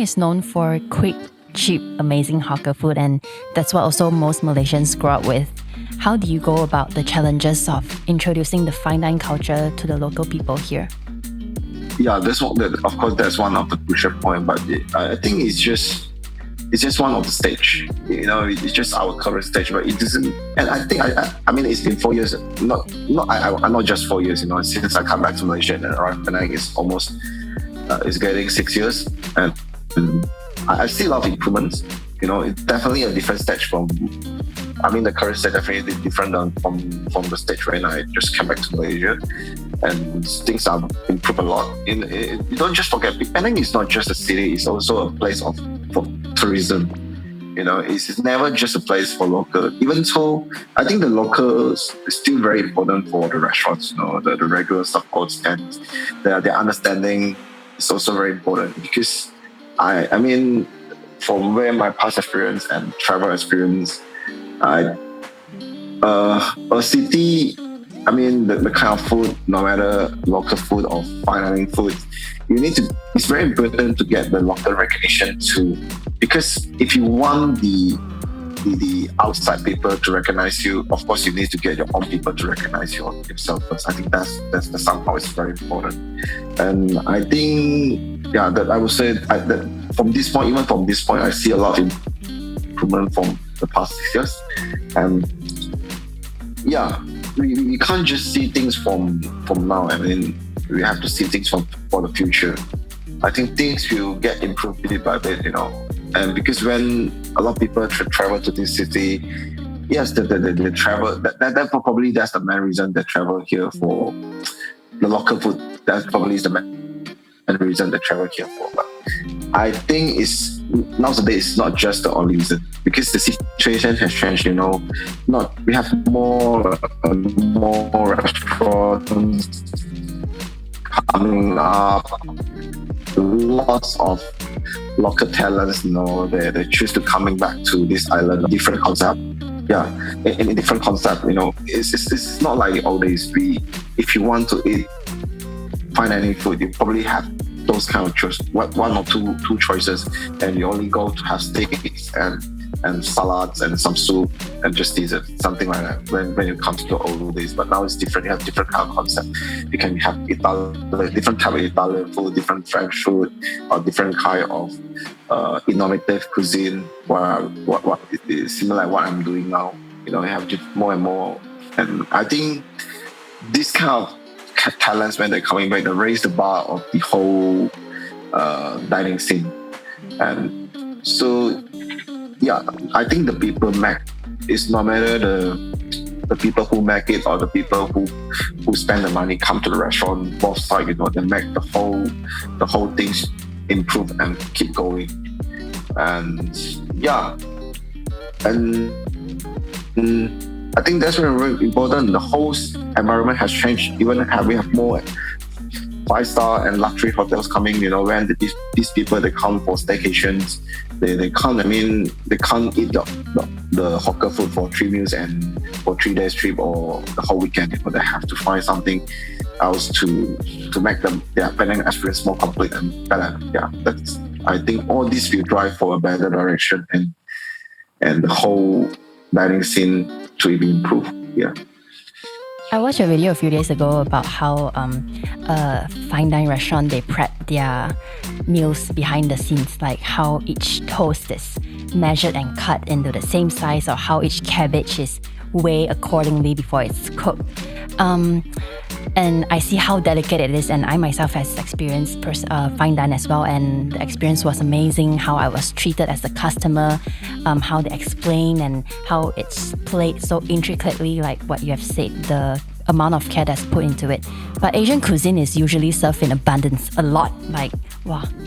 is known for quick, cheap, amazing hawker food, and that's what also most Malaysians grow up with. How do you go about the challenges of introducing the fine dine culture to the local people here? Yeah, of course, that's one of the crucial point, but I think it's just one of the stage. It's just our current stage, but it doesn't. And I think I mean, it's been 4 years. Not just 4 years. Since I come back to Malaysia and arrived Penang, it's almost it's getting 6 years, and I see a lot of improvements. It's definitely a different stage from. I mean, the current stage definitely different from the stage when I just came back to Malaysia, and things have improved a lot. You don't just forget, Penang is not just a city; it's also a place for tourism. It's never just a place for local. Even so, I think the locals is still very important for the restaurants. The regular support and their understanding is also very important, because I mean, from where my past experience and travel experience. A city, I mean, the kind of food, no matter local food or fine dining food, it's very important to get the local recognition too. Because if you want the outside people to recognize you, of course you need to get your own people to recognize yourself first. I think that's somehow it's very important. And I think, that I would say that from this point, I see a lot of improvement from the past 6 years. And we can't just see things from now. I mean, we have to see things for the future. I think things will get improved bit by bit, and because when a lot of people travel to this city, yes, they travel, that probably that's the main reason they travel here for the local food. That probably is the main reason they travel here for. But I think nowadays it's not just the only reason, because the situation has changed. We have more restaurants coming up, lots of local talents. They choose to coming back to this island, different concept. In a different concept. It's not like old days. If you want to eat fine dining food, you probably have those kind of choice, one or two choices, and you only go to have steaks and salads and some soup and just dessert, something like that. When it comes to old days, but now it's different. You have different kind of concept. You can have different type of Italian food, different French food, or different kind of innovative cuisine. What is similar like what I'm doing now. You have just more and more, and I think this kind of talents, when they're coming back, they raise the bar of the whole dining scene. And so I think the people make, it's no matter the people who make it or the people who spend the money come to the restaurant, both sides, they make the whole things improve and keep going. And I think that's very important. The whole environment has changed. Even we have more 5-star and luxury hotels coming. When these people, they come for staycations, they come. I mean, they can't eat the hawker food for 3 meals and for 3 days trip or the whole weekend. They have to find something else to make their Penang experience more complete and better. I think all this will drive for a better direction and the whole dining scene to even improve. I watched a video a few days ago about how a fine dining restaurant, they prep their meals behind the scenes, like how each toast is measured and cut into the same size, or how each cabbage is weighed accordingly before it's cooked. And I see how delicate it is, and I myself has experienced fine dining as well, and the experience was amazing. How I was treated as a customer, how they explain and how it's played so intricately, like what you have said, the amount of care that's put into it. But Asian cuisine is usually served in abundance, a lot, like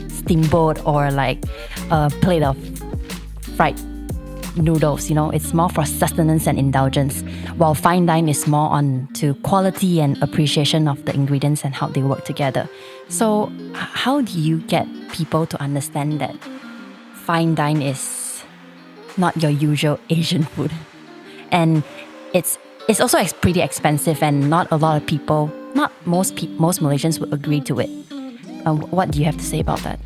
steamboat or like a plate of fried noodles. It's more for sustenance and indulgence, while fine dine is more on to quality and appreciation of the ingredients and how they work together. So how do you get people to understand that fine dine is not your usual Asian food, and it's also pretty expensive, and not a lot of people, not most Malaysians would agree to it? What do you have to say about that?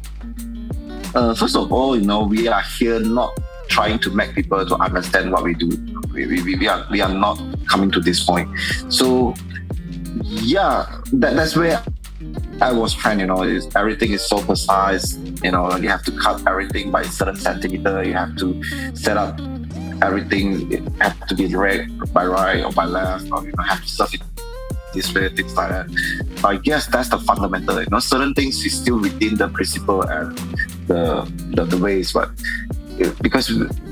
First of all, we are here not trying to make people to understand what we do. We are not coming to this point. So yeah, that's where I was trying. Is everything is so precise. You have to cut everything by a certain centimeter. You have to set up everything. It has to be right by right or by left, or have to serve it this way, things like that. I guess that's the fundamental. Certain things is still within the principle and the ways, but because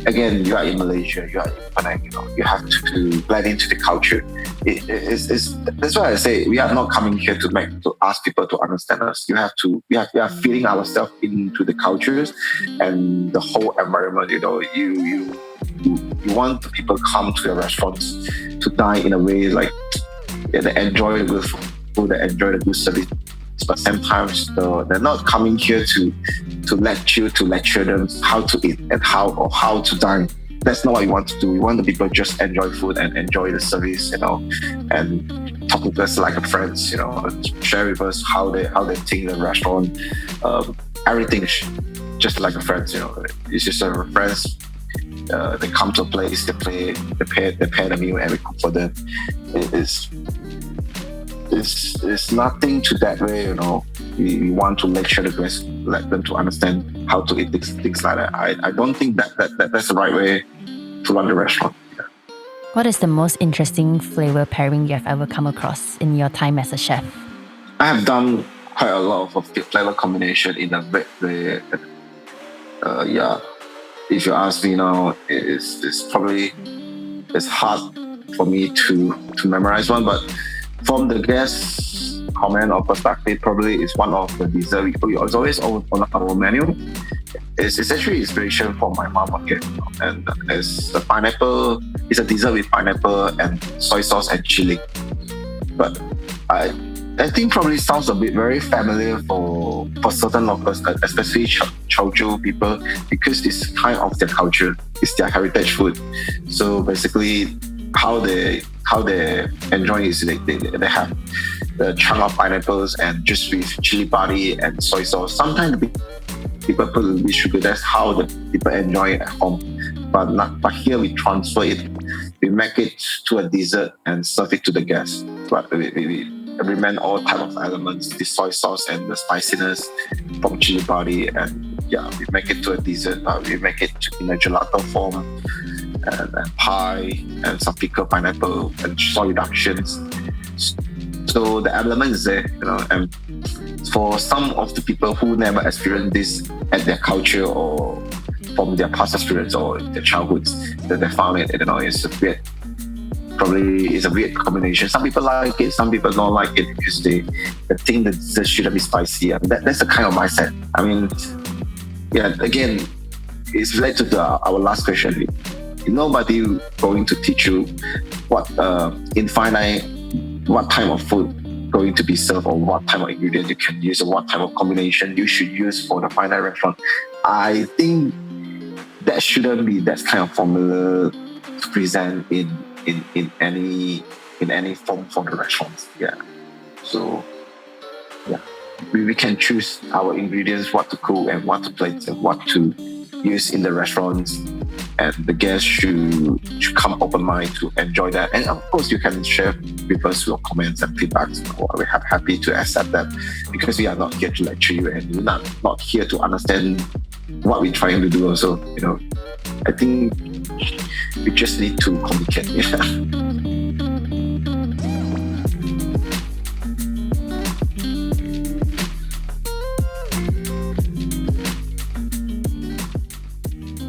again, you are in Malaysia, you are in Penang, you have to blend into the culture. That's why I say we are not coming here to ask people to understand us. We are feeling ourselves into the cultures and the whole environment. You want the people come to your restaurants to dine in a way like they enjoy the good food, they enjoy the good service. But sometimes they're not coming here to lecture them how to eat and how to dine. That's not what we want to do. We want the people just enjoy food and enjoy the service, and talk with us like a friends, share with us how they think the restaurant, everything just like a friends, It's just a friends. They come to a place, they pay the meal, and we cook for them. It's nothing to that way, We want to lecture the guests, let them to understand how to eat things like that. I don't think that's the right way to run the restaurant. Yeah. What is the most interesting flavor pairing you have ever come across in your time as a chef? I have done quite a lot of flavor combination in a very, yeah. If you ask me now, it's hard for me to memorize one, but from the guest comment or perspective, probably is one of the dessert it's always on our menu. It's actually inspiration from my mom again, and it's the pineapple. It's a dessert with pineapple and soy sauce and chili. But I think probably sounds a bit very familiar for certain locals, especially Teochew people, because it's kind of their culture, it's their heritage food. So basically, how they enjoy it is they have the chunk of pineapples and just with chili padi and soy sauce. Sometimes people put a little bit sugar. That's how the people enjoy it at home. But here we transfer it. We make it to a dessert and serve it to the guests. But we remain all type of elements, the soy sauce and the spiciness from chili padi, and we make it to a dessert. We make it in a gelato form. And pie and some pickled pineapple and soy reductions. So the element is there, and for some of the people who never experienced this at their culture or from their past experience or their childhoods, that they found it, it's a weird combination. Some people like it, some people don't like it because they think that this shouldn't be spicy. I mean, that's the kind of mindset. I mean, again, it's related to our last question. Nobody going to teach you what in fine dining, what type of food going to be served or what type of ingredient you can use or what type of combination you should use for the fine dining restaurant. I think that shouldn't be that kind of formula to present in any form for the restaurants. Yeah. So we can choose our ingredients, what to cook and what to plate and what to use in the restaurants, and the guests should come open mind to enjoy that. And of course, you can share with us your comments and feedbacks. We're happy to accept that, because we are not here to lecture you, and we're not here to understand what we're trying to do. Also, I think we just need to communicate.